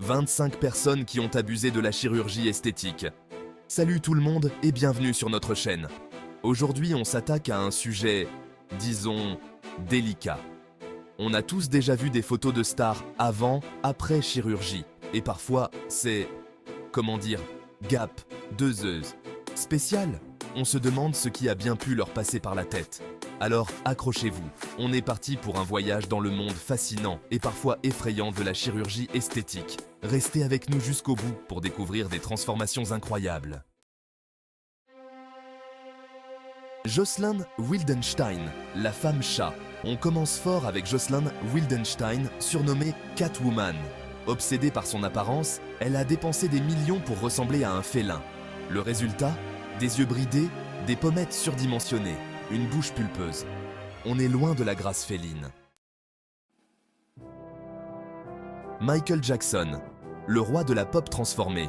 25 personnes qui ont abusé de la chirurgie esthétique. Salut tout le monde et bienvenue sur notre chaîne. Aujourd'hui, on s'attaque à un sujet, disons, délicat. On a tous déjà vu des photos de stars avant, après chirurgie. Et parfois, c'est, comment dire, gap, deuseuse. Spécial. On se demande ce qui a bien pu leur passer par la tête. Alors, accrochez-vous. On est parti pour un voyage dans le monde fascinant et parfois effrayant de la chirurgie esthétique. Restez avec nous jusqu'au bout pour découvrir des transformations incroyables. Jocelyn Wildenstein, la femme chat. On commence fort avec Jocelyn Wildenstein, surnommée Catwoman. Obsédée par son apparence, elle a dépensé des millions pour ressembler à un félin. Le résultat ? Des yeux bridés, des pommettes surdimensionnées, une bouche pulpeuse. On est loin de la grâce féline. Michael Jackson, le roi de la pop transformée.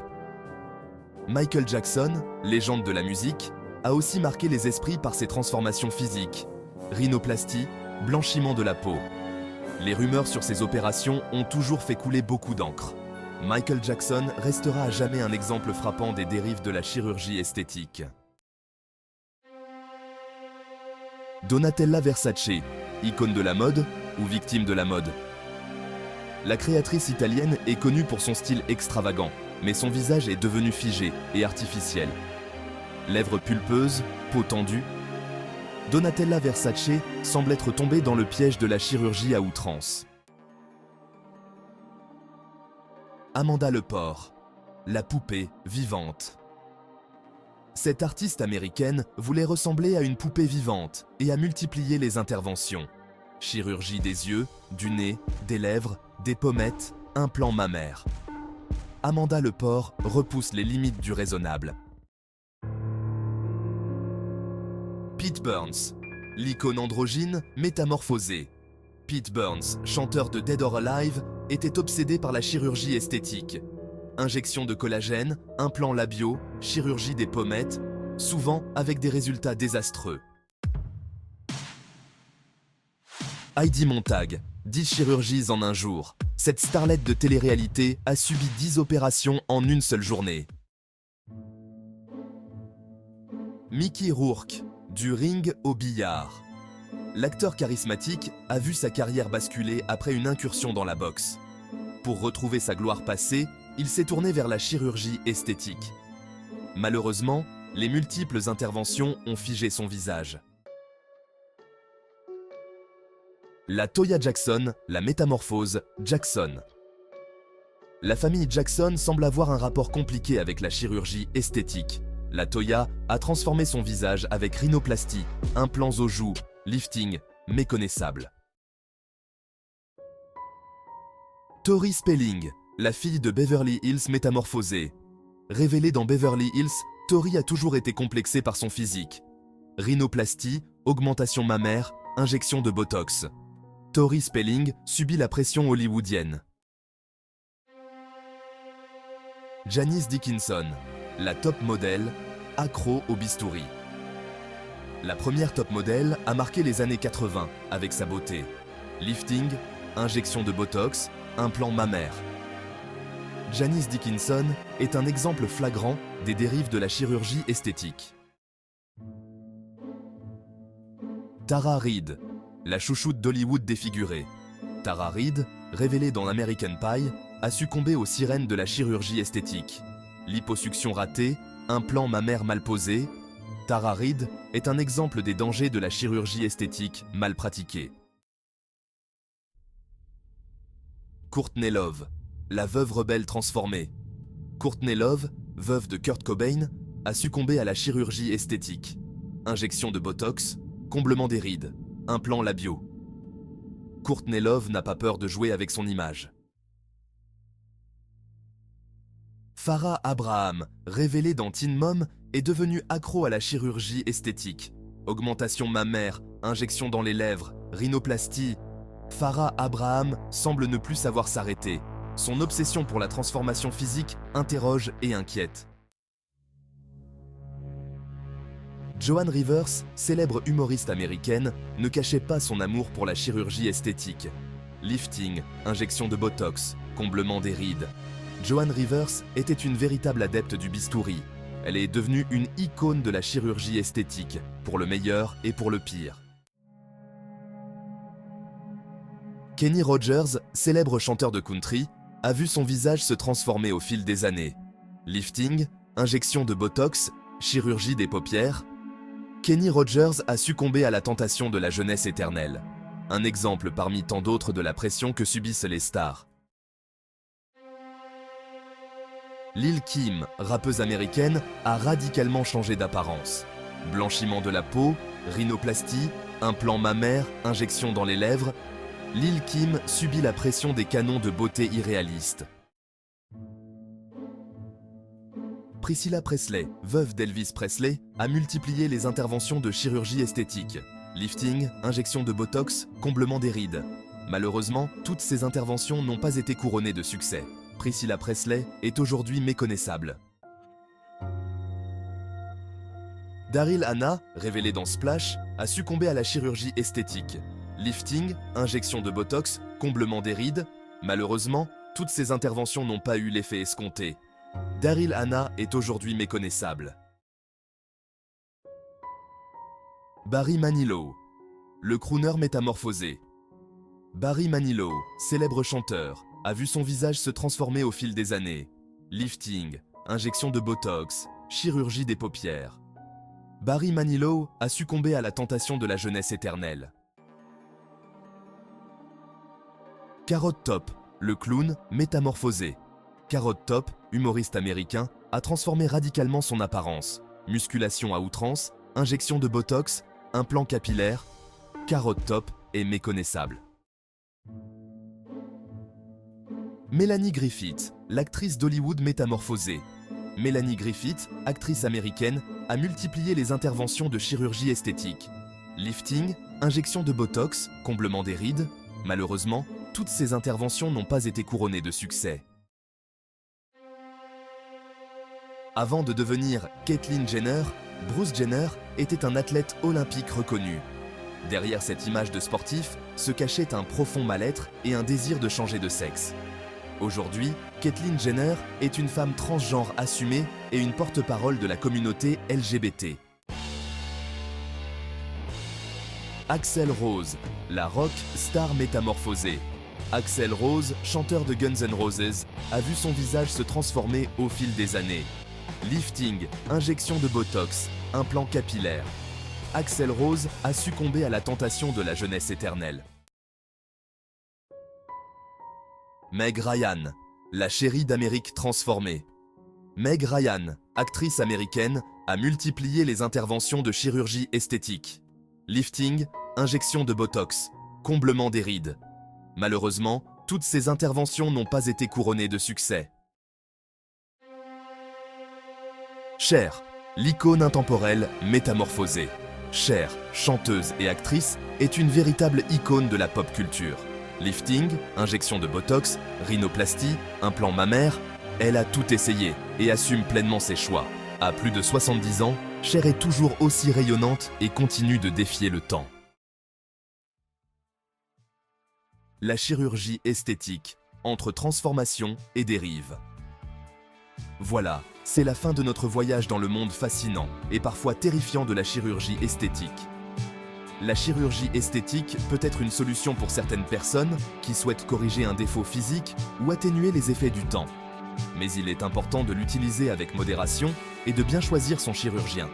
Michael Jackson, légende de la musique, a aussi marqué les esprits par ses transformations physiques. Rhinoplastie, blanchiment de la peau. Les rumeurs sur ses opérations ont toujours fait couler beaucoup d'encre. Michael Jackson restera à jamais un exemple frappant des dérives de la chirurgie esthétique. Donatella Versace, icône de la mode ou victime de la mode. La créatrice italienne est connue pour son style extravagant, mais son visage est devenu figé et artificiel. Lèvres pulpeuses, peau tendue. Donatella Versace semble être tombée dans le piège de la chirurgie à outrance. Amanda Lepore, la poupée vivante. Cette artiste américaine voulait ressembler à une poupée vivante et a multiplié les interventions. Chirurgie des yeux, du nez, des lèvres, des pommettes, implants mammaires. Amanda Lepore repousse les limites du raisonnable. Pete Burns, l'icône androgyne métamorphosée. Pete Burns, chanteur de Dead or Alive, était obsédé par la chirurgie esthétique. Injection de collagène, implants labiaux, chirurgie des pommettes, souvent avec des résultats désastreux. Heidi Montag, 10 chirurgies en un jour. Cette starlette de télé-réalité a subi 10 opérations en une seule journée. Mickey Rourke, du ring au billard. L'acteur charismatique a vu sa carrière basculer après une incursion dans la boxe. Pour retrouver sa gloire passée, il s'est tourné vers la chirurgie esthétique. Malheureusement, les multiples interventions ont figé son visage. La Toya Jackson, la métamorphose Jackson. La famille Jackson semble avoir un rapport compliqué avec la chirurgie esthétique. La Toya a transformé son visage avec rhinoplastie, implants aux joues, lifting, méconnaissable. Tori Spelling, la fille de Beverly Hills métamorphosée. Révélée dans Beverly Hills, Tori a toujours été complexée par son physique. Rhinoplastie, augmentation mammaire, injection de botox. Tori Spelling subit la pression hollywoodienne. Janice Dickinson, la top modèle, accro au bistouri. La première top modèle a marqué les années 80 avec sa beauté. Lifting, injection de botox, implant mammaire. Janice Dickinson est un exemple flagrant des dérives de la chirurgie esthétique. Tara Reid, la chouchoute d'Hollywood défigurée. Tara Reid, révélée dans American Pie, a succombé aux sirènes de la chirurgie esthétique. Liposuction ratée, implant mammaire mal posé. Tara Reid est un exemple des dangers de la chirurgie esthétique mal pratiquée. Courtney Love, la veuve rebelle transformée. Courtney Love, veuve de Kurt Cobain, a succombé à la chirurgie esthétique. Injection de botox, comblement des rides, implants labiaux. Courtney Love n'a pas peur de jouer avec son image. Farrah Abraham, révélée dans Teen Mom, est devenue accro à la chirurgie esthétique. Augmentation mammaire, injection dans les lèvres, rhinoplastie. Farrah Abraham semble ne plus savoir s'arrêter. Son obsession pour la transformation physique interroge et inquiète. Joan Rivers, célèbre humoriste américaine, ne cachait pas son amour pour la chirurgie esthétique. Lifting, injection de botox, comblement des rides. Joan Rivers était une véritable adepte du bistouri. Elle est devenue une icône de la chirurgie esthétique, pour le meilleur et pour le pire. Kenny Rogers, célèbre chanteur de country, a vu son visage se transformer au fil des années. Lifting, injection de botox, chirurgie des paupières. Kenny Rogers a succombé à la tentation de la jeunesse éternelle. Un exemple parmi tant d'autres de la pression que subissent les stars. Lil' Kim, rappeuse américaine, a radicalement changé d'apparence. Blanchiment de la peau, rhinoplastie, implant mammaire, injection dans les lèvres. Lil' Kim subit la pression des canons de beauté irréalistes. Priscilla Presley, veuve d'Elvis Presley, a multiplié les interventions de chirurgie esthétique. Lifting, injection de botox, comblement des rides. Malheureusement, toutes ces interventions n'ont pas été couronnées de succès. Priscilla Presley est aujourd'hui méconnaissable. Daryl Hannah, révélée dans Splash, a succombé à la chirurgie esthétique. Lifting, injection de botox, comblement des rides. Malheureusement, toutes ces interventions n'ont pas eu l'effet escompté. Daryl Hannah est aujourd'hui méconnaissable. Barry Manilow, le crooner métamorphosé. Barry Manilow, célèbre chanteur, a vu son visage se transformer au fil des années. Lifting, injection de botox, chirurgie des paupières. Barry Manilow a succombé à la tentation de la jeunesse éternelle. Carrot Top, le clown métamorphosé. Carrot Top, humoriste américain, a transformé radicalement son apparence. Musculation à outrance, injection de botox, implant capillaire. Carrot Top est méconnaissable. Melanie Griffith, l'actrice d'Hollywood métamorphosée. Melanie Griffith, actrice américaine, a multiplié les interventions de chirurgie esthétique. Lifting, injection de botox, comblement des rides. Malheureusement, toutes ces interventions n'ont pas été couronnées de succès. Avant de devenir Caitlyn Jenner, Bruce Jenner était un athlète olympique reconnu. Derrière cette image de sportif se cachait un profond mal-être et un désir de changer de sexe. Aujourd'hui, Caitlyn Jenner est une femme transgenre assumée et une porte-parole de la communauté LGBT. Axl Rose, la rock star métamorphosée. Axl Rose, chanteur de Guns N' Roses, a vu son visage se transformer au fil des années. Lifting, injection de botox, implant capillaire. Axl Rose a succombé à la tentation de la jeunesse éternelle. Meg Ryan, la chérie d'Amérique transformée. Meg Ryan, actrice américaine, a multiplié les interventions de chirurgie esthétique. Lifting, injection de botox, comblement des rides. Malheureusement, toutes ces interventions n'ont pas été couronnées de succès. Cher, l'icône intemporelle métamorphosée. Cher, chanteuse et actrice, est une véritable icône de la pop culture. Lifting, injection de botox, rhinoplastie, implant mammaire, elle a tout essayé et assume pleinement ses choix. À plus de 70 ans, Cher est toujours aussi rayonnante et continue de défier le temps. La chirurgie esthétique, entre transformation et dérive. Voilà, c'est la fin de notre voyage dans le monde fascinant et parfois terrifiant de la chirurgie esthétique. La chirurgie esthétique peut être une solution pour certaines personnes qui souhaitent corriger un défaut physique ou atténuer les effets du temps. Mais il est important de l'utiliser avec modération et de bien choisir son chirurgien.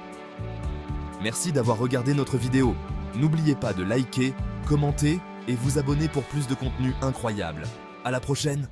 Merci d'avoir regardé notre vidéo. N'oubliez pas de liker, commenter et vous abonner pour plus de contenu incroyable. À la prochaine!